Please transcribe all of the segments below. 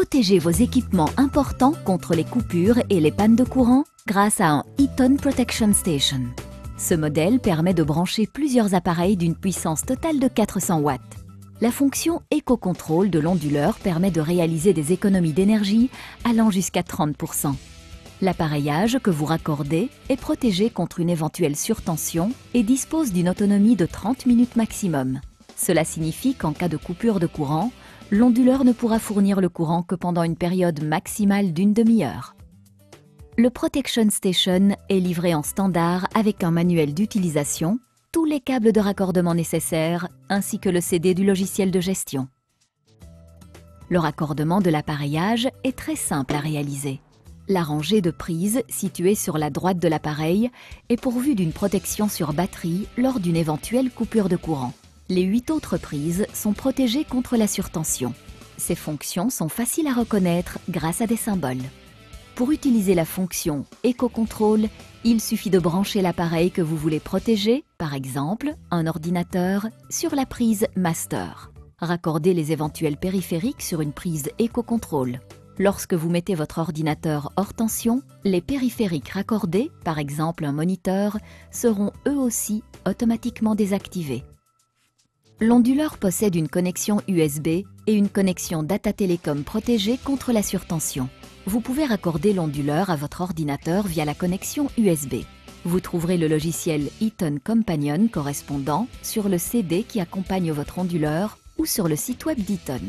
Protégez vos équipements importants contre les coupures et les pannes de courant grâce à un Eaton Protection Station. Ce modèle permet de brancher plusieurs appareils d'une puissance totale de 400 watts. La fonction éco-contrôle de l'onduleur permet de réaliser des économies d'énergie allant jusqu'à 30%. L'appareillage que vous raccordez est protégé contre une éventuelle surtension et dispose d'une autonomie de 30 minutes maximum. Cela signifie qu'en cas de coupure de courant, l'onduleur ne pourra fournir le courant que pendant une période maximale d'une demi-heure. Le Protection Station est livré en standard avec un manuel d'utilisation, tous les câbles de raccordement nécessaires ainsi que le CD du logiciel de gestion. Le raccordement de l'appareillage est très simple à réaliser. La rangée de prises située sur la droite de l'appareil est pourvue d'une protection sur batterie lors d'une éventuelle coupure de courant. Les 8 autres prises sont protégées contre la surtension. Ces fonctions sont faciles à reconnaître grâce à des symboles. Pour utiliser la fonction Eco-Control, il suffit de brancher l'appareil que vous voulez protéger, par exemple un ordinateur, sur la prise Master. Raccordez les éventuels périphériques sur une prise Eco-Control. Lorsque vous mettez votre ordinateur hors tension, les périphériques raccordés, par exemple un moniteur, seront eux aussi automatiquement désactivés. L'onduleur possède une connexion USB et une connexion data télécom protégée contre la surtension. Vous pouvez raccorder l'onduleur à votre ordinateur via la connexion USB. Vous trouverez le logiciel Eaton Companion correspondant sur le CD qui accompagne votre onduleur ou sur le site web d'Eaton.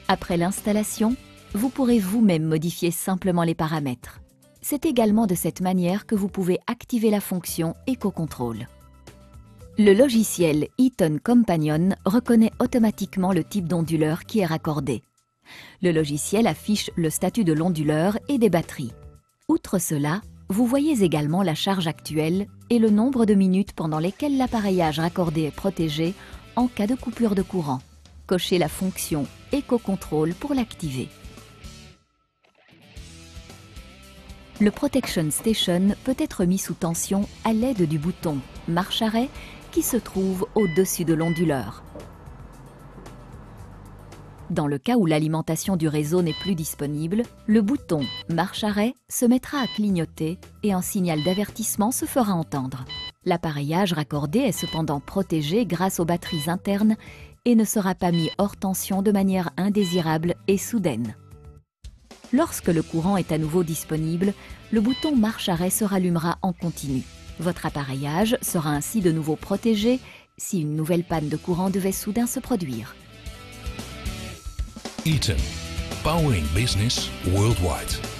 Après l'installation, vous pourrez vous-même modifier simplement les paramètres. C'est également de cette manière que vous pouvez activer la fonction Eco-Control. Le logiciel Eaton Companion reconnaît automatiquement le type d'onduleur qui est raccordé. Le logiciel affiche le statut de l'onduleur et des batteries. Outre cela, vous voyez également la charge actuelle et le nombre de minutes pendant lesquelles l'appareillage raccordé est protégé en cas de coupure de courant. Cochez la fonction Eco-Control pour l'activer. Le Protection Station peut être mis sous tension à l'aide du bouton marche-arrêt qui se trouve au-dessus de l'onduleur. Dans le cas où l'alimentation du réseau n'est plus disponible, le bouton marche-arrêt se mettra à clignoter et un signal d'avertissement se fera entendre. L'appareillage raccordé est cependant protégé grâce aux batteries internes et ne sera pas mis hors tension de manière indésirable et soudaine. Lorsque le courant est à nouveau disponible, le bouton marche-arrêt se rallumera en continu. Votre appareillage sera ainsi de nouveau protégé si une nouvelle panne de courant devait soudain se produire. Eaton, powering business worldwide.